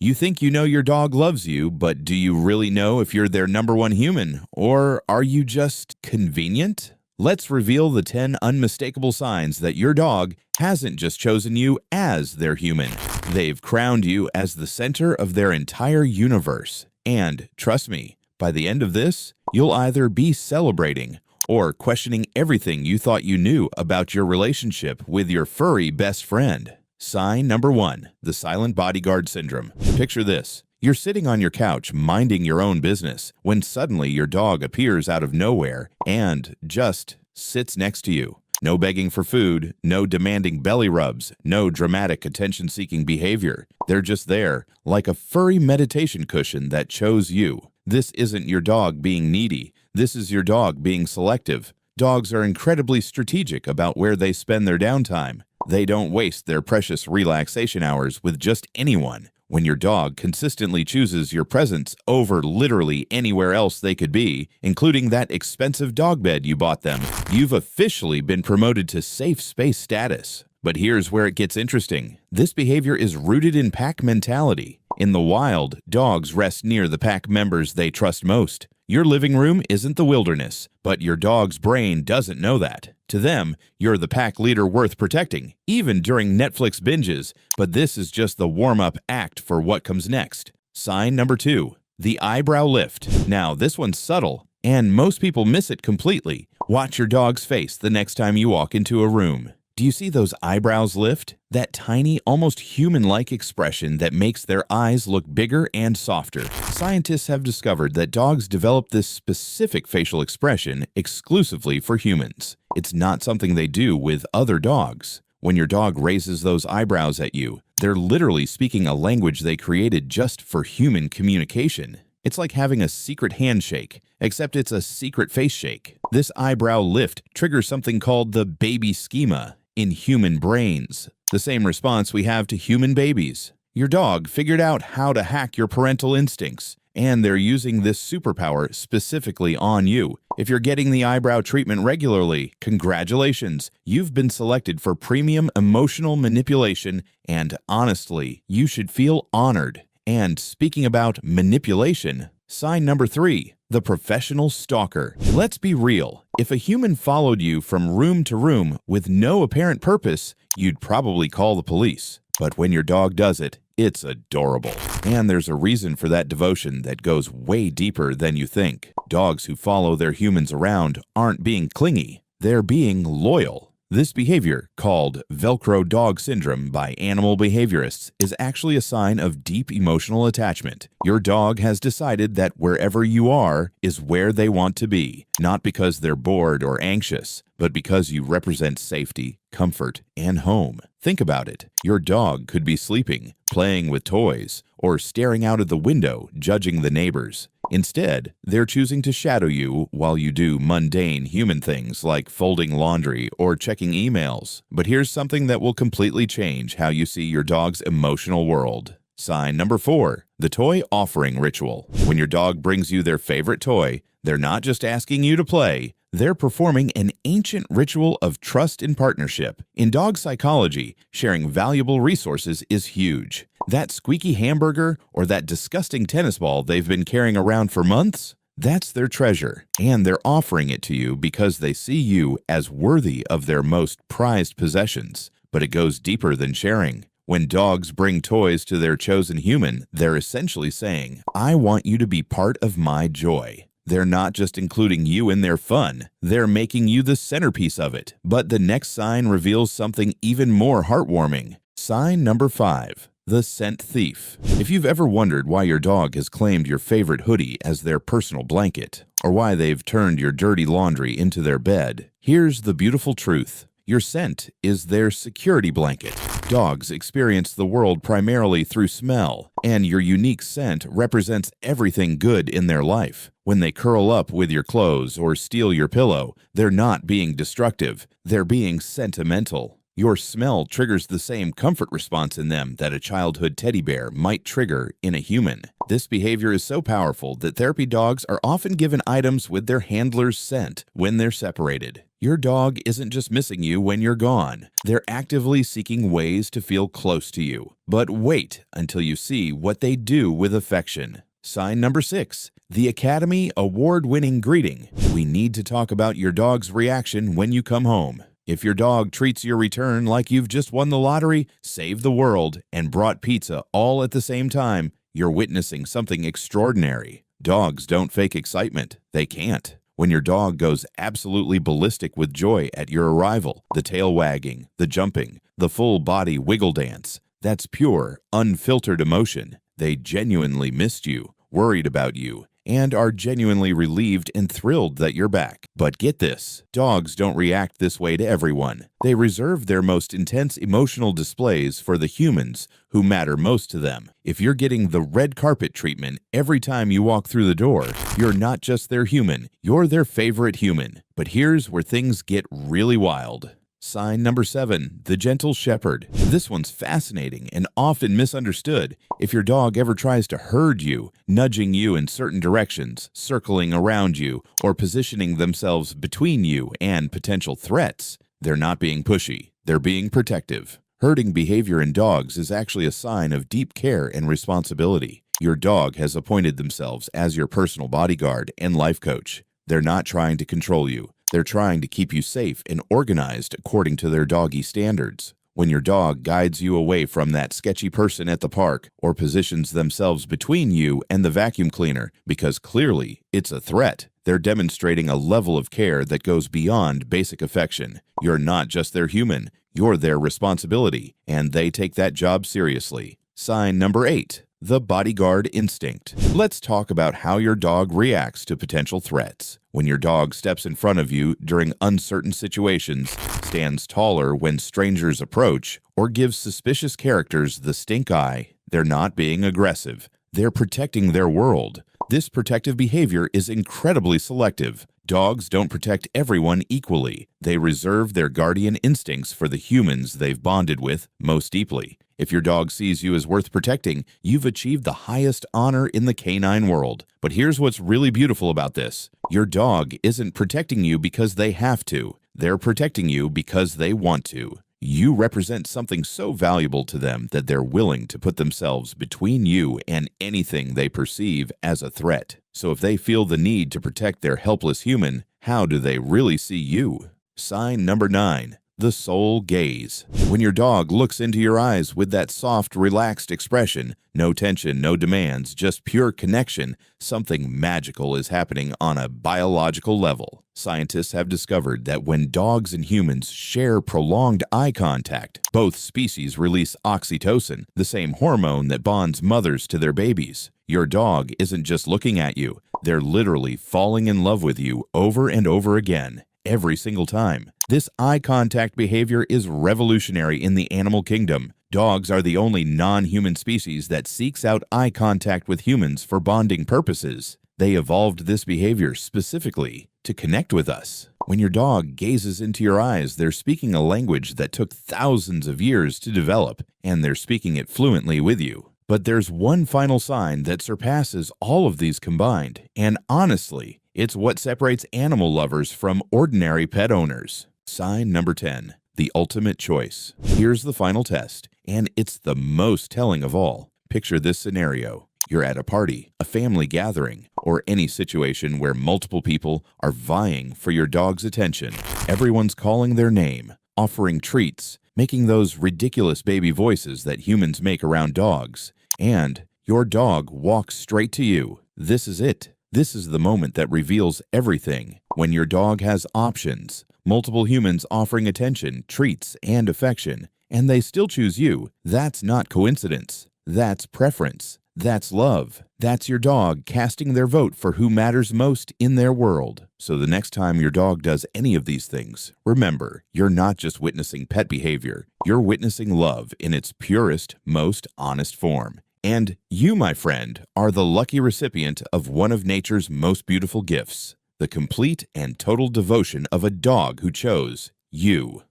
You think you know your dog loves you, but do you really know if you're their number one human? Or are you just convenient? Let's reveal the 10 unmistakable signs that your dog hasn't just chosen you as their human. They've crowned you as the center of their entire universe. And trust me, by the end of this, you'll either be celebrating or questioning everything you thought you knew about your relationship with your furry best friend. Sign number 1, the silent bodyguard syndrome. Picture this. You're sitting on your couch minding your own business when suddenly your dog appears out of nowhere and just sits next to you. No begging for food, no demanding belly rubs, no dramatic attention-seeking behavior. They're just there, like a furry meditation cushion that chose you. This isn't your dog being needy. This is your dog being selective. Dogs are incredibly strategic about where they spend their downtime. They don't waste their precious relaxation hours with just anyone. When your dog consistently chooses your presence over literally anywhere else they could be, including that expensive dog bed you bought them, you've officially been promoted to safe space status. But here's where it gets interesting. This behavior is rooted in pack mentality. In the wild, dogs rest near the pack members they trust most. Your living room isn't the wilderness, but your dog's brain doesn't know that. To them, you're the pack leader worth protecting, even during Netflix binges, but this is just the warm-up act for what comes next. Sign number 2, the eyebrow lift. Now, this one's subtle, and most people miss it completely. Watch your dog's face the next time you walk into a room. Do you see those eyebrows lift? That tiny, almost human-like expression that makes their eyes look bigger and softer. Scientists have discovered that dogs develop this specific facial expression exclusively for humans. It's not something they do with other dogs. When your dog raises those eyebrows at you, they're literally speaking a language they created just for human communication. It's like having a secret handshake, except it's a secret face shake. This eyebrow lift triggers something called the baby schema in human brains, the same response we have to human babies. Your dog figured out how to hack your parental instincts, and they're using this superpower specifically on you. If you're getting the eyebrow treatment regularly, congratulations, you've been selected for premium emotional manipulation, and honestly, you should feel honored. And speaking about manipulation, sign number 3, the professional stalker. Let's be real. If a human followed you from room to room with no apparent purpose, you'd probably call the police. But when your dog does it, it's adorable. And there's a reason for that devotion that goes way deeper than you think. Dogs who follow their humans around aren't being clingy. They're being loyal. This behavior, called Velcro dog syndrome by animal behaviorists, is actually a sign of deep emotional attachment. Your dog has decided that wherever you are is where they want to be, not because they're bored or anxious, but because you represent safety, comfort, and home. Think about it. Your dog could be sleeping, playing with toys, or staring out of the window, judging the neighbors. Instead, they're choosing to shadow you while you do mundane human things like folding laundry or checking emails. But here's something that will completely change how you see your dog's emotional world. Sign number 4, the toy offering ritual. When your dog brings you their favorite toy, they're not just asking you to play, they're performing an ancient ritual of trust and partnership. In dog psychology, sharing valuable resources is huge. That squeaky hamburger or that disgusting tennis ball they've been carrying around for months? That's their treasure, and they're offering it to you because they see you as worthy of their most prized possessions. But it goes deeper than sharing. When dogs bring toys to their chosen human, they're essentially saying, "I want you to be part of my joy." They're not just including you in their fun, they're making you the centerpiece of it. But the next sign reveals something even more heartwarming. Sign number 5, the scent thief. If you've ever wondered why your dog has claimed your favorite hoodie as their personal blanket, or why they've turned your dirty laundry into their bed, here's the beautiful truth. Your scent is their security blanket. Dogs experience the world primarily through smell, and your unique scent represents everything good in their life. When they curl up with your clothes or steal your pillow, they're not being destructive, they're being sentimental. Your smell triggers the same comfort response in them that a childhood teddy bear might trigger in a human. This behavior is so powerful that therapy dogs are often given items with their handler's scent when they're separated. Your dog isn't just missing you when you're gone. They're actively seeking ways to feel close to you. But wait until you see what they do with affection. Sign number 6. The Academy Award-winning greeting. We need to talk about your dog's reaction when you come home. If your dog treats your return like you've just won the lottery, saved the world, and brought pizza all at the same time, you're witnessing something extraordinary. Dogs don't fake excitement. They can't. When your dog goes absolutely ballistic with joy at your arrival, the tail wagging, the jumping, the full body wiggle dance, that's pure, unfiltered emotion. They genuinely missed you, worried about you, and are genuinely relieved and thrilled that you're back. But get this, dogs don't react this way to everyone. They reserve their most intense emotional displays for the humans who matter most to them. If you're getting the red carpet treatment every time you walk through the door, you're not just their human, you're their favorite human. But here's where things get really wild. Sign number 7, the gentle shepherd. This one's fascinating and often misunderstood. If your dog ever tries to herd you, nudging you in certain directions, circling around you, or positioning themselves between you and potential threats, they're not being pushy, they're being protective. Herding behavior in dogs is actually a sign of deep care and responsibility. Your dog has appointed themselves as your personal bodyguard and life coach. They're not trying to control you. They're trying to keep you safe and organized according to their doggy standards. When your dog guides you away from that sketchy person at the park or positions themselves between you and the vacuum cleaner because clearly it's a threat, they're demonstrating a level of care that goes beyond basic affection. You're not just their human, you're their responsibility, and they take that job seriously. Sign number 8. The bodyguard instinct. Let's talk about how your dog reacts to potential threats. When your dog steps in front of you during uncertain situations, stands taller when strangers approach, or gives suspicious characters the stink eye, they're not being aggressive. They're protecting their world. This protective behavior is incredibly selective. Dogs don't protect everyone equally. They reserve their guardian instincts for the humans they've bonded with most deeply. If your dog sees you as worth protecting, you've achieved the highest honor in the canine world. But here's what's really beautiful about this. Your dog isn't protecting you because they have to. They're protecting you because they want to. You represent something so valuable to them that they're willing to put themselves between you and anything they perceive as a threat. So if they feel the need to protect their helpless human, how do they really see you? Sign number 9. The soul gaze. When your dog looks into your eyes with that soft, relaxed expression, no tension, no demands, just pure connection, something magical is happening on a biological level. Scientists have discovered that when dogs and humans share prolonged eye contact, both species release oxytocin, the same hormone that bonds mothers to their babies. Your dog isn't just looking at you, they're literally falling in love with you over and over again. Every single time. This eye contact behavior is revolutionary in the animal kingdom. Dogs are the only non-human species that seeks out eye contact with humans for bonding purposes. They evolved this behavior specifically to connect with us. When your dog gazes into your eyes, they're speaking a language that took thousands of years to develop, and they're speaking it fluently with you. But there's one final sign that surpasses all of these combined, and honestly, it's what separates animal lovers from ordinary pet owners. Sign number 10. The ultimate choice. Here's the final test, and it's the most telling of all. Picture this scenario. You're at a party, a family gathering, or any situation where multiple people are vying for your dog's attention. Everyone's calling their name, offering treats, making those ridiculous baby voices that humans make around dogs. And your dog walks straight to you. This is it. This is the moment that reveals everything. When your dog has options, multiple humans offering attention, treats, and affection, and they still choose you, that's not coincidence. That's preference. That's love. That's your dog casting their vote for who matters most in their world. So the next time your dog does any of these things, remember, you're not just witnessing pet behavior, you're witnessing love in its purest, most honest form. And you, my friend, are the lucky recipient of one of nature's most beautiful gifts, the complete and total devotion of a dog who chose you.